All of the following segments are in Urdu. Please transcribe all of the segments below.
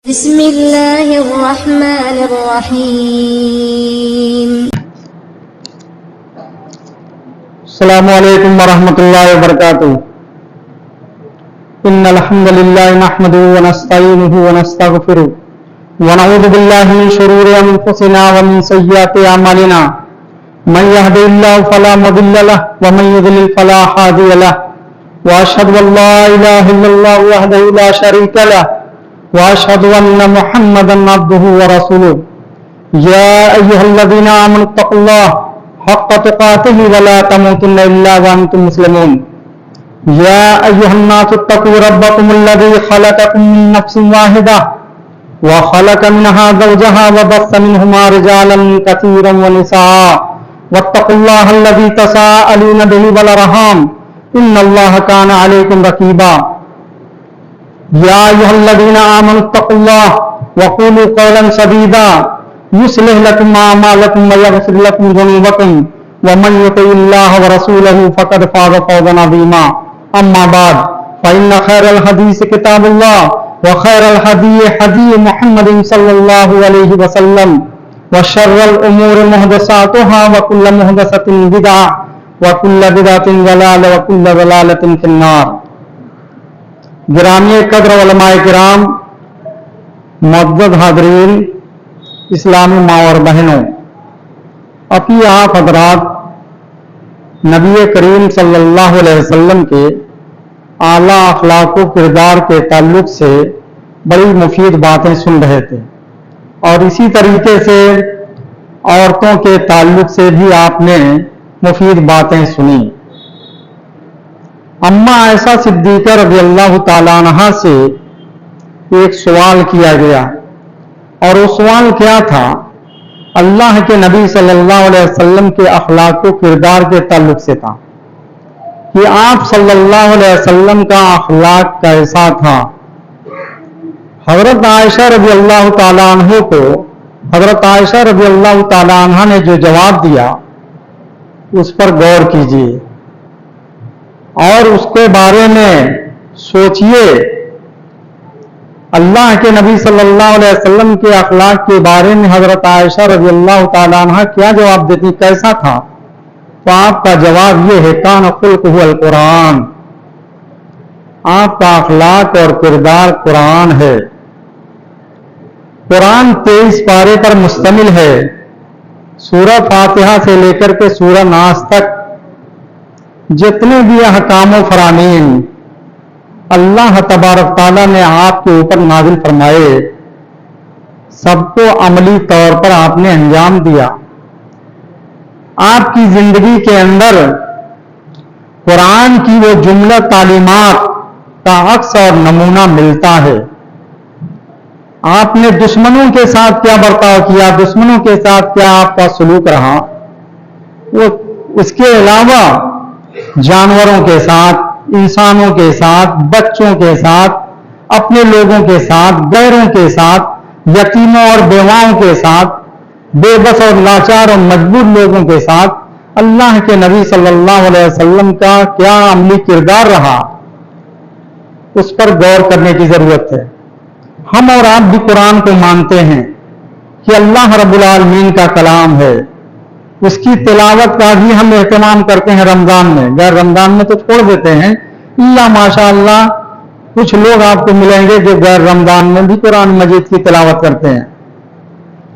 بسم الله الرحمن الرحيم. السلام علیکم ورحمۃ اللہ وبرکاتہ. ان الحمد للہ نحمده ونستعینه ونستغفره ونعوذ باللہ من شرور انفسنا ومن سیئات اعمالنا من يهد الله فلا مضل له ومن يضلل فلا هادي له واشهد ان لا اله الا الله وحده لا شريك له واشهد ان محمدا عبده ورسوله. يا ايها الذين امنوا اتقوا الله حق تقاته ولا تموتن الا وانتم مسلمون. يا ايها الناس اتقوا ربكم الذي خلقكم من نفس واحده وخلق منها زوجها وبث منهما رجالا كثيرا ونساء واتقوا الله الذي تساءلون به والارحام ان الله كان عليكم رقيبا. يا أيها الذين آمنوا اتقوا الله وقولوا قولا سديدا يصلح لكم أعمالكم ويغفر لكم ذنوبكم ومن يطع الله ورسوله فقد فاز فوزا عظيما. أما بعد فإن خير الحديث كتاب الله وخير الهدي هدي محمد صلى الله عليه وسلم وشر الأمور محدثاتها وكل محدثة بدعة وكل بدعة ضلالة وكل ضلالة في النار. گرامی قدر علماء کرام، معزز حاضرین، اسلامی ماں اور بہنوں، ابھی آپ حضرات نبی کریم صلی اللہ علیہ وسلم کے اعلیٰ اخلاق و کردار کے تعلق سے بڑی مفید باتیں سن رہے تھے، اور اسی طریقے سے عورتوں کے تعلق سے بھی آپ نے مفید باتیں سنی. اما عائشہ صدیقہ رضی اللہ تعالیٰ عنہ سے ایک سوال کیا گیا، اور وہ سوال کیا تھا؟ اللہ کے نبی صلی اللہ علیہ وسلم کے اخلاق و کردار کے تعلق سے تھا کہ آپ صلی اللہ علیہ وسلم کا اخلاق کیسا تھا. حضرت عائشہ رضی اللہ تعالیٰ عنہ کو حضرت عائشہ رضی اللہ تعالیٰ عنہ نے جو جواب دیا اس پر غور کیجیے اور اس کے بارے میں سوچئے. اللہ کے نبی صلی اللہ علیہ وسلم کے اخلاق کے بارے میں حضرت عائشہ رضی اللہ تعالیٰ عنہ کیا جواب دیتی، کیسا تھا؟ تو آپ کا جواب یہ ہے، کان خلقہ القرآن، آپ کا اخلاق اور کردار قرآن ہے. قرآن 23 پارے پر مشتمل ہے. سورہ فاتحہ سے لے کر کے سورہ ناس تک جتنے بھی احکام و فرامین اللہ تبارک تعالیٰ نے آپ کے اوپر نازل فرمائے، سب کو عملی طور پر آپ نے انجام دیا. آپ کی زندگی کے اندر قرآن کی وہ جملہ تعلیمات کا عکس اور نمونہ ملتا ہے. آپ نے دشمنوں کے ساتھ کیا برتاؤ کیا، دشمنوں کے ساتھ کیا آپ کا سلوک رہا، وہ اس کے علاوہ جانوروں کے ساتھ، انسانوں کے ساتھ، بچوں کے ساتھ، اپنے لوگوں کے ساتھ، غیروں کے ساتھ، یتیموں اور بیواؤں کے ساتھ، بے بس اور لاچار اور مجبور لوگوں کے ساتھ اللہ کے نبی صلی اللہ علیہ وسلم کا کیا عملی کردار رہا، اس پر غور کرنے کی ضرورت ہے. ہم اور آپ بھی قرآن کو مانتے ہیں کہ اللہ رب العالمین کا کلام ہے، اس کی تلاوت کا بھی ہم اہتمام کرتے ہیں رمضان میں. غیر رمضان میں تو چھوڑ دیتے ہیں، اللہ ماشاء اللہ کچھ لوگ آپ کو ملیں گے جو غیر رمضان میں بھی قرآن مجید کی تلاوت کرتے ہیں.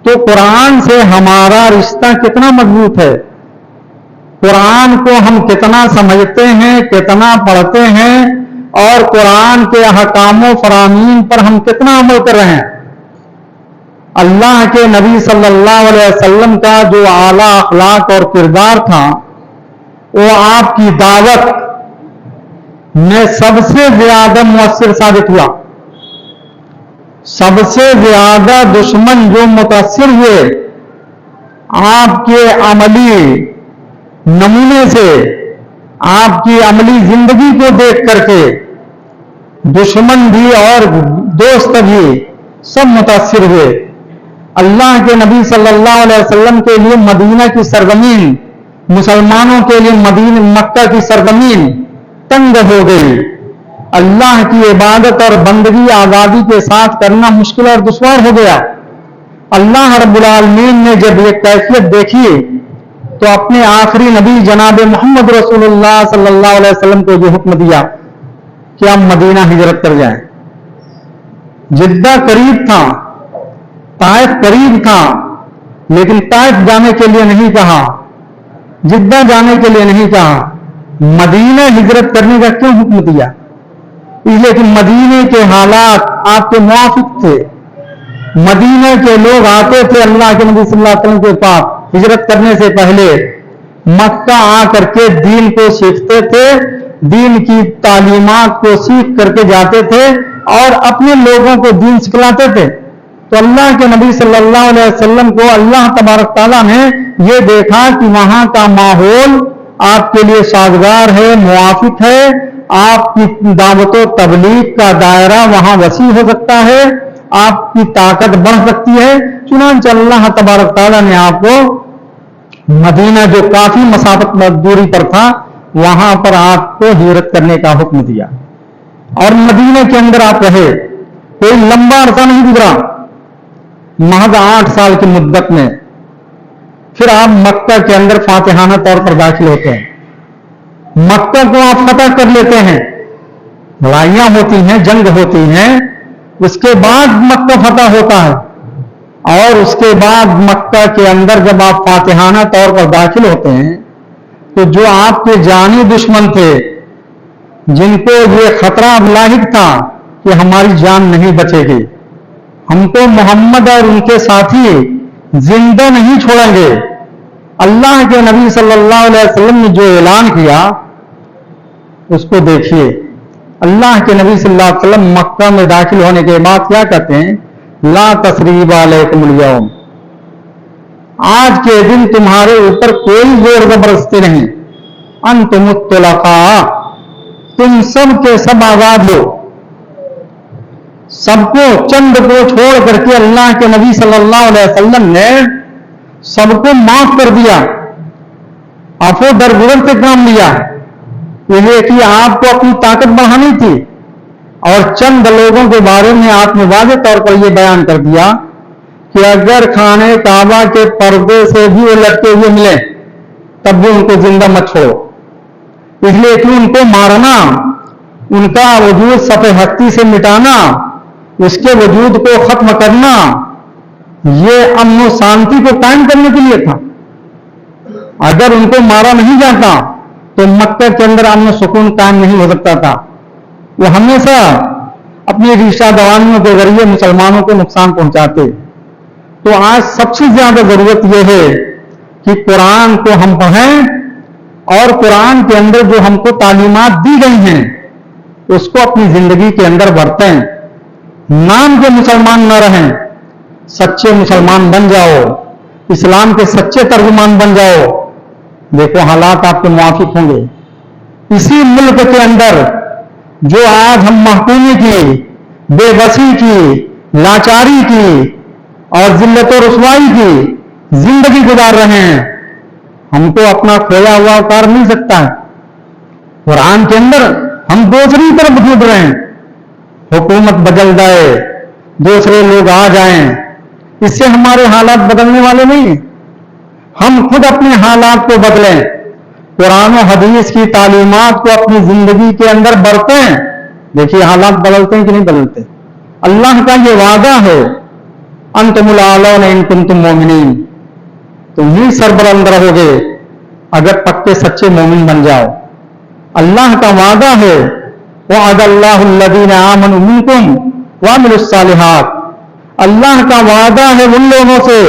تو قرآن سے ہمارا رشتہ کتنا مضبوط ہے، قرآن کو ہم کتنا سمجھتے ہیں، کتنا پڑھتے ہیں، اور قرآن کے احکام و فرامین پر ہم کتنا عمل کر رہے ہیں. اللہ کے نبی صلی اللہ علیہ وسلم کا جو اعلیٰ اخلاق اور کردار تھا وہ آپ کی دعوت میں سب سے زیادہ مؤثر ثابت ہوا. سب سے زیادہ دشمن جو متاثر ہوئے آپ کے عملی نمونے سے، آپ کی عملی زندگی کو دیکھ کر کے، دشمن بھی اور دوست بھی سب متاثر ہوئے. اللہ کے نبی صلی اللہ علیہ وسلم کے لیے مدینہ کی سرزمین، مسلمانوں کے لیے مکہ کی سرزمین تنگ ہو گئی. اللہ کی عبادت اور بندگی آزادی کے ساتھ کرنا مشکل اور دشوار ہو گیا۔ اللہ رب العالمین نے جب یہ کیفیت دیکھی تو اپنے آخری نبی جناب محمد رسول اللہ صلی اللہ علیہ وسلم کو یہ حکم دیا کہ آپ مدینہ ہجرت کر جائیں۔ جدہ قریب تھا، طائف قریب تھا، لیکن طائف جانے کے لیے نہیں کہا، جدہ جانے کے لیے نہیں کہا، مدینہ ہجرت کرنے کا کیوں حکم دیا؟ اس لیے کہ مدینے کے حالات آپ کے موافق تھے۔ مدینہ کے لوگ آتے تھے اللہ کے نبی صلی اللہ علیہ وسلم کے پاس ہجرت کرنے سے پہلے، مکہ آ کر کے دین کو سیکھتے تھے، دین کی تعلیمات کو سیکھ کر کے جاتے تھے اور اپنے لوگوں کو دین سکھلاتے تھے۔ تو اللہ کے نبی صلی اللہ علیہ وسلم کو اللہ تبارک تعالیٰ نے یہ دیکھا کہ وہاں کا ماحول آپ کے لیے سازگار ہے، موافق ہے، آپ کی دعوت و تبلیغ کا دائرہ وہاں وسیع ہو سکتا ہے، آپ کی طاقت بڑھ سکتی ہے۔ چنانچہ اللہ تبارک تعالیٰ نے آپ کو مدینہ جو کافی مسافت دوری پر تھا وہاں پر آپ کو ہجرت کرنے کا حکم دیا اور مدینہ کے اندر آپ رہے۔ کوئی لمبا عرصہ نہیں گزرا، محض 8 سال کی مدت میں پھر آپ مکہ کے اندر فاتحانہ طور پر داخل ہوتے ہیں۔ مکہ کو آپ فتح کر لیتے ہیں، لڑائیاں ہوتی ہیں، جنگ ہوتی ہیں، اس کے بعد مکہ فتح ہوتا ہے اور اس کے بعد مکہ کے اندر جب آپ فاتحانہ طور پر داخل ہوتے ہیں تو جو آپ کے جانی دشمن تھے، جن کو یہ خطرہ لاحق تھا کہ ہماری جان نہیں بچے گی، ہم کو محمد اور ان کے ساتھی زندہ نہیں چھوڑیں گے، اللہ کے نبی صلی اللہ علیہ وسلم نے جو اعلان کیا اس کو دیکھیے۔ اللہ کے نبی صلی اللہ علیہ وسلم مکہ میں داخل ہونے کے بعد کیا کہتے ہیں؟ لا تثریب علیکم اليوم، آج کے دن تمہارے اوپر کوئی زور زبردستی نہیں، انتم الطلقاء، تم سب کے سب آزاد ہو۔ سب کو، چند کو چھوڑ کر کے اللہ کے نبی صلی اللہ علیہ وسلم نے سب کو معاف کر دیا، عفو درگزر سے کام لیا۔ یہ کہ آپ کو اپنی طاقت بڑھانی تھی اور چند لوگوں کے بارے میں آپ نے واضح طور پر یہ بیان کر دیا کہ اگر خانہ کعبہ کے پردے سے بھی وہ لٹکے ہوئے ملیں تب بھی ان کو زندہ مت چھوڑو، اس لیے کہ ان کو مارنا، ان کا وجود صفحہ ہستی سے مٹانا، اس کے وجود کو ختم کرنا، یہ امن و شانتی کو قائم کرنے کے لیے تھا۔ اگر ان کو مارا نہیں جاتا تو مکہ کے اندر امن و سکون قائم نہیں ہو سکتا تھا۔ وہ ہمیشہ اپنی رشتہ دارانیوں کے ذریعے مسلمانوں کو نقصان پہنچاتے۔ تو آج سب سے زیادہ ضرورت یہ ہے کہ قرآن کو ہم پڑھیں اور قرآن کے اندر جو ہم کو تعلیمات دی گئی ہیں اس کو اپنی زندگی کے اندر برتیں، نام کے مسلمان نہ رہیں، سچے مسلمان بن جاؤ، اسلام کے سچے ترجمان بن جاؤ۔ دیکھو حالات آپ کے موافق ہوں گے۔ اسی ملک کے اندر جو آج ہم محکومی کی، بے بسی کی، لاچاری کی اور ذلت و رسوائی کی زندگی گزار رہے ہیں، ہم کو اپنا کھویا ہوا کار مل سکتا ہے۔ قرآن کے اندر ہم دوسری طرف جھوٹ رہے ہیں، حکومت بدل جائے، دوسرے لوگ آ جائیں، اس سے ہمارے حالات بدلنے والے نہیں ہیں۔ ہم خود اپنے حالات کو بدلیں، قرآن و حدیث کی تعلیمات کو اپنی زندگی کے اندر برتیں۔ دیکھیے حالات بدلتے ہیں کہ نہیں بدلتے؟ اللہ کا یہ وعدہ ہے، انتم الاعلون ان کنتم مومنین، تم ہی سربلند رہو گے اگر پکے سچے مومن بن جاؤ۔ اللہ کا وعدہ ہے، وعد اللہ الذین آمنوا منکم وعملوا الصالحات، اللہ کا وعدہ ہے ان لوگوں سے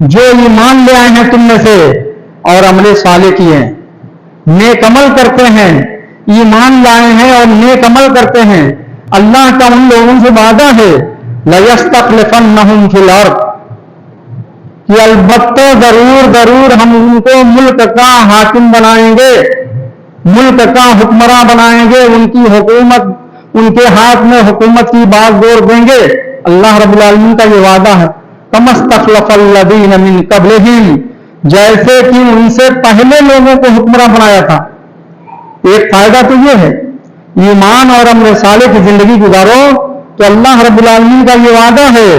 جو ایمان لے آئے ہیں تم میں سے اور عمل صالح کیے ہیں، نیک عمل کرتے ہیں، ایمان لائے ہیں اور نیک عمل کرتے ہیں۔ اللہ کا ان لوگوں سے وعدہ ہے لَيَسْتَخْلِفَنَّهُمْ فِي الْأَرْضِ، کہ البتہ ضرور ہم ان کو ملک کا حاکم بنائیں گے، ملک کا حکمراں بنائیں گے، ان کی حکومت، ان کے ہاتھ میں حکومت کی بات زور دیں گے۔ اللہ رب العالمین کا یہ وعدہ ہے، كَمَا اسْتَخْلَفَ الَّذِينَ مِن قَبْلِهِمْ، جیسے کہ ان سے پہلے لوگوں کو حکمراں بنایا تھا۔ ایک فائدہ تو یہ ہے، ایمان اور امر صالح کی زندگی گزارو تو اللہ رب العالمین کا یہ وعدہ ہے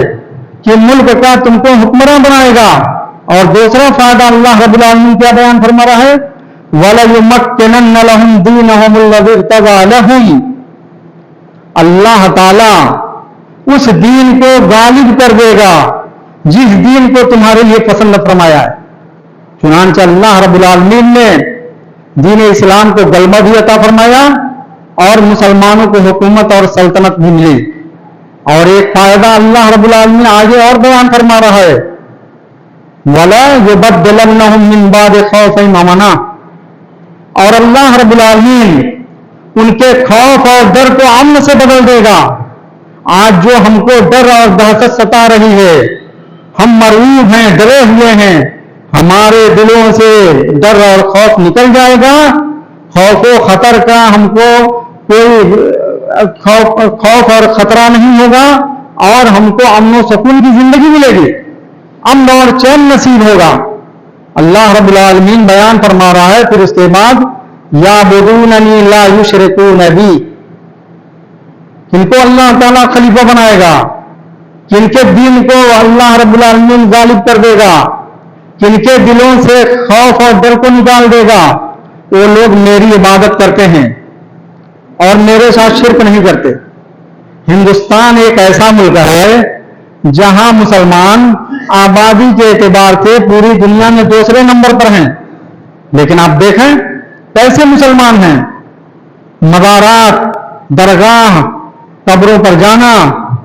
کہ ملک کا تم کو حکمراں بنائے گا. اور دوسرا فائدہ اللہ رب العالمین کیا بیان فرما رہا ہے؟ وَلَيُمَكِّنَنَّ لَهُمْ دِينَهُمُ الَّذِي ارْتَضَىٰ لَهُمْ. اللہ تعالی اس دین کو غالب کر دے گا جس دین کو تمہارے لیے پسند فرمایا ہے. چنانچہ اللہ رب العالمین نے دین اسلام کو غلبہ بھی عطا فرمایا اور مسلمانوں کو حکومت اور سلطنت بھی ملی. اور ایک فائدہ اللہ رب العالمین آگے اور بیان فرما رہا ہے وَلَا يُبَدِّلَنَّهُم مِّن بَعْدِ خَوْفِهِمْ أَمْنًا. اور اللہ رب العالمین ان کے خوف اور ڈر کو امن سے بدل دے گا. آج جو ہم کو ڈر اور دہشت ستا رہی ہے، ہم مرعوب ہیں، ڈرے ہوئے ہیں، ہمارے دلوں سے ڈر اور خوف نکل جائے گا. خوف و خطر کا ہم کو کوئی خوف اور خطرہ نہیں ہوگا اور ہم کو امن و سکون کی زندگی ملے گی، امن اور چین نصیب ہوگا. اللہ رب العالمین بیان فرما رہا ہے پھر اس کے بعد یعبدوننی لا یشرکون بی. کن کو اللہ تعالیٰ خلیفہ بنائے گا؟ کن کے دین کو اللہ رب العالمین غالب کر دے گا؟ کن کے دلوں سے خوف اور ڈر کو نکال دے گا؟ وہ لوگ میری عبادت کرتے ہیں اور میرے ساتھ شرک نہیں کرتے. ہندوستان ایک ایسا ملک ہے جہاں مسلمان آبادی کے اعتبار سے پوری دنیا میں دوسرے نمبر پر ہیں. لیکن آپ دیکھیں کیسے مسلمان ہیں. مزارات، درگاہ، قبروں پر جانا،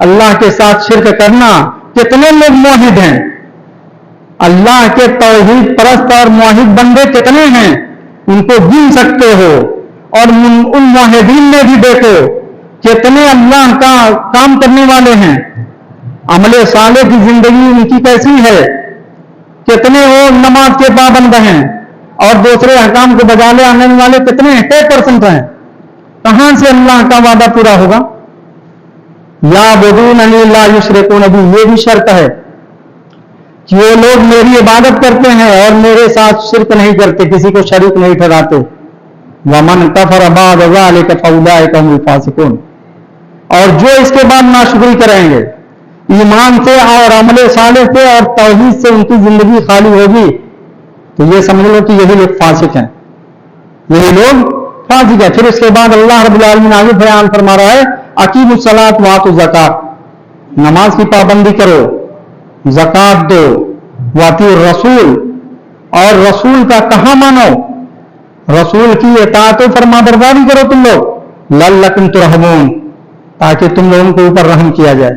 اللہ کے ساتھ شرک کرنا. کتنے لوگ موحد ہیں؟ اللہ کے توحید پرست اور موحد بندے کتنے ہیں؟ ان کو گن سکتے ہو. اور ان موحدین میں بھی دیکھو کتنے اللہ کا کام کرنے والے ہیں. عمل صالح کی زندگی ان کی کیسی ہے؟ کتنے وہ نماز کے پابند ہیں اور دوسرے احکام کو بجا لے آنے والے کتنے % ہیں؟ کہاں سے اللہ کا وعدہ پورا ہوگا؟ یعبدوننی لا یشرکون بی. یہ بھی شرط ہے کہ وہ لوگ میری عبادت کرتے ہیں اور میرے ساتھ شرک نہیں کرتے، کسی کو شریک نہیں ٹھہراتے. وَمَنْ كَفَرَ بَعْدَ ذَلِكَ فَأُولَٰئِكَ هُمُ الْفَاسِقُونَ. اور جو اس کے بعد ناشکری کریں گے، ایمان سے اور عمل صالح سے اور توحید سے ان کی زندگی خالی ہوگی، تو یہ سمجھ لو کہ یہی لوگ فاسق ہیں، یہی لوگ فاسق ہیں. پھر اس کے بعد اللہ رب العالمین آگے بیان فرما رہا ہے اقیموا الصلاۃ وآتوا الزکاۃ. نماز کی پابندی کرو، زکات دو، واطیعوا الرسول. اور رسول کا کہاں مانو؟ رسول کی اطاعت و فرما برداری کرو تم لوگ. لعلکم ترحمون، تاکہ تم لوگوں کے اوپر رحم کیا جائے.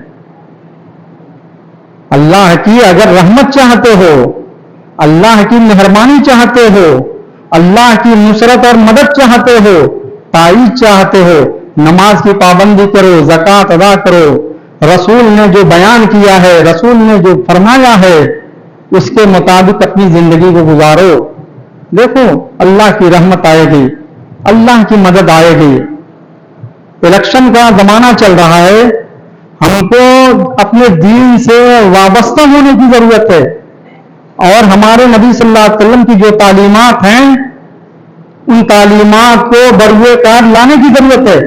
اللہ کی اگر رحمت چاہتے ہو، اللہ کی مہربانی چاہتے ہو، اللہ کی نصرت اور مدد چاہتے ہو، تائید چاہتے ہو، نماز کی پابندی کرو، زکات ادا کرو. رسول نے جو بیان کیا ہے، رسول نے جو فرمایا ہے، اس کے مطابق اپنی زندگی کو گزارو. دیکھو اللہ کی رحمت آئے گی، اللہ کی مدد آئے گی. الیکشن کا زمانہ چل رہا ہے، ہم کو اپنے دین سے وابستہ ہونے کی ضرورت ہے اور ہمارے نبی صلی اللہ علیہ وسلم کی جو تعلیمات ہیں ان تعلیمات کو بروئے کار لانے کی ضرورت ہے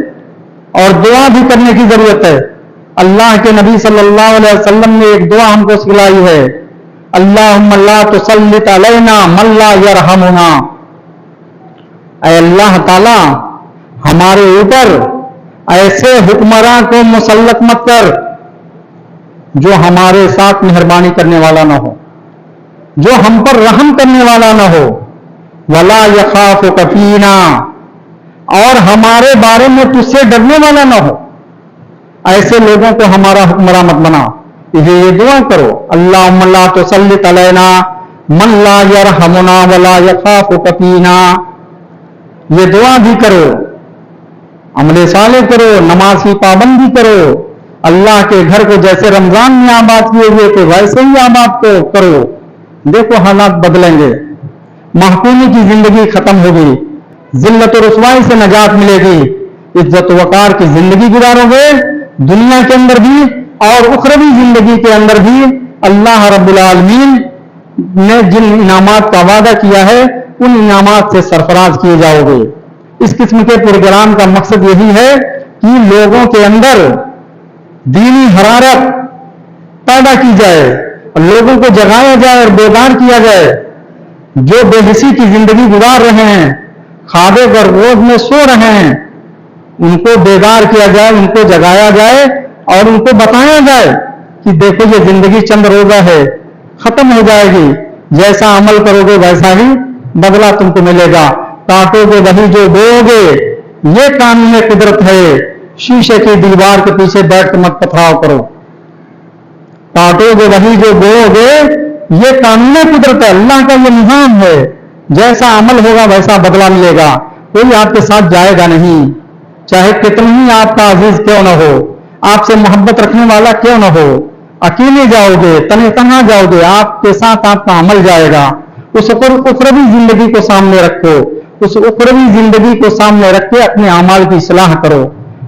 اور دعا بھی کرنے کی ضرورت ہے. اللہ کے نبی صلی اللہ علیہ وسلم نے ایک دعا ہم کو سکھلائی ہے، اللہم لا تسلط علینا من لا یرحمنا. اے اللہ تعالی ہمارے اوپر ایسے حکمراں کو مسلط مت کر جو ہمارے ساتھ مہربانی کرنے والا نہ ہو، جو ہم پر رحم کرنے والا نہ ہو. ولا یخافک فینا، اور ہمارے بارے میں تجھ سے ڈرنے والا نہ ہو. ایسے لوگوں کو ہمارا حکمراں مت بنا. یہ دعا کرو، اللہم لا تسلط علینا من لا یرحمنا ولا یخافک فینا. یہ دعا بھی کرو، عمل صالح کرو، نماز کی پابندی کرو. اللہ کے گھر کو جیسے رمضان میں آباد کیے ہوئے تھے ویسے ہی آباد کرو. دیکھو حالات بدلیں گے، محکومی کی زندگی ختم ہوگی، ذلت و رسوائی سے نجات ملے گی، عزت و وقار کی زندگی گزارو گے. دنیا کے اندر بھی اور اخروی زندگی کے اندر بھی اللہ رب العالمین نے جن انعامات کا وعدہ کیا ہے ان انعامات سے سرفراز کیے جاؤ گے. اس قسم کے پروگرام کا مقصد یہی ہے کہ لوگوں کے اندر دینی حرارت پیدا کی جائے، لوگوں کو جگایا جائے اور بیدار کیا جائے۔ جو بے حسی کی زندگی گزار رہے ہیں، خواب گرگوز میں سو رہے ہیں، ان کو بیدار کیا جائے، ان کو جگایا جائے اور ان کو بتایا جائے کہ دیکھو یہ زندگی چند روزہ ہے، ختم ہو جائے گی، جیسا عمل کرو گے ویسا ہی بدلہ تم کو ملے گا، کاٹو گے وہی جو بوؤ گے، یہ قانون قدرت ہے۔ شیشے کی دیوار کے پیچھے بیٹھ کے مت پتھراؤ کرو، کاٹو گے وہی جو بوؤ گے، یہ قانون قدرت ہے، اللہ کا یہ نظام ہے، جیسا عمل ہوگا ویسا بدلہ ملے گا، کوئی آپ کے ساتھ جائے گا نہیں، چاہے کتنی ہی آپ کا عزیز کیوں نہ ہو، آپ سے محبت رکھنے والا کیوں نہ ہو، اکیلے جاؤ گے، تنہا تنہا جاؤ گے، آپ کے ساتھ آپ کا عمل جائے گا۔ اس اخروی زندگی کو سامنے رکھو، اس اخروی زندگی کو سامنے رکھ کے اپنے اعمال کی اصلاح کرو،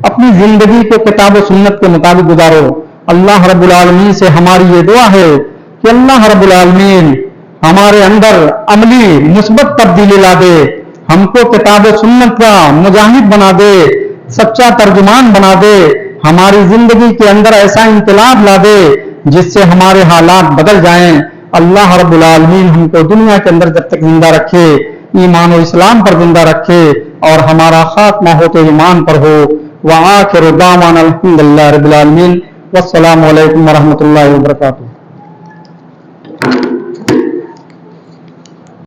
اپنی زندگی کو کتاب و سنت کے مطابق گزارو۔ اللہ رب العالمین سے ہماری یہ دعا ہے کہ اللہ رب العالمین ہمارے اندر عملی مثبت تبدیلی لا دے، ہم کو کتاب و سنت کا مجاہد بنا دے، سچا ترجمان بنا دے، ہماری زندگی کے اندر ایسا انقلاب لا دے جس سے ہمارے حالات بدل جائیں۔ اللہ رب العالمین ہم کو دنیا کے اندر جب تک زندہ رکھے ایمان و اسلام پر زندہ رکھے اور ہمارا خاتمہ ہو تو ایمان پر ہو۔ وآخر دعوانا الحمدللہ رب العالمین، والسلام علیکم ورحمۃ اللہ وبرکاتہ۔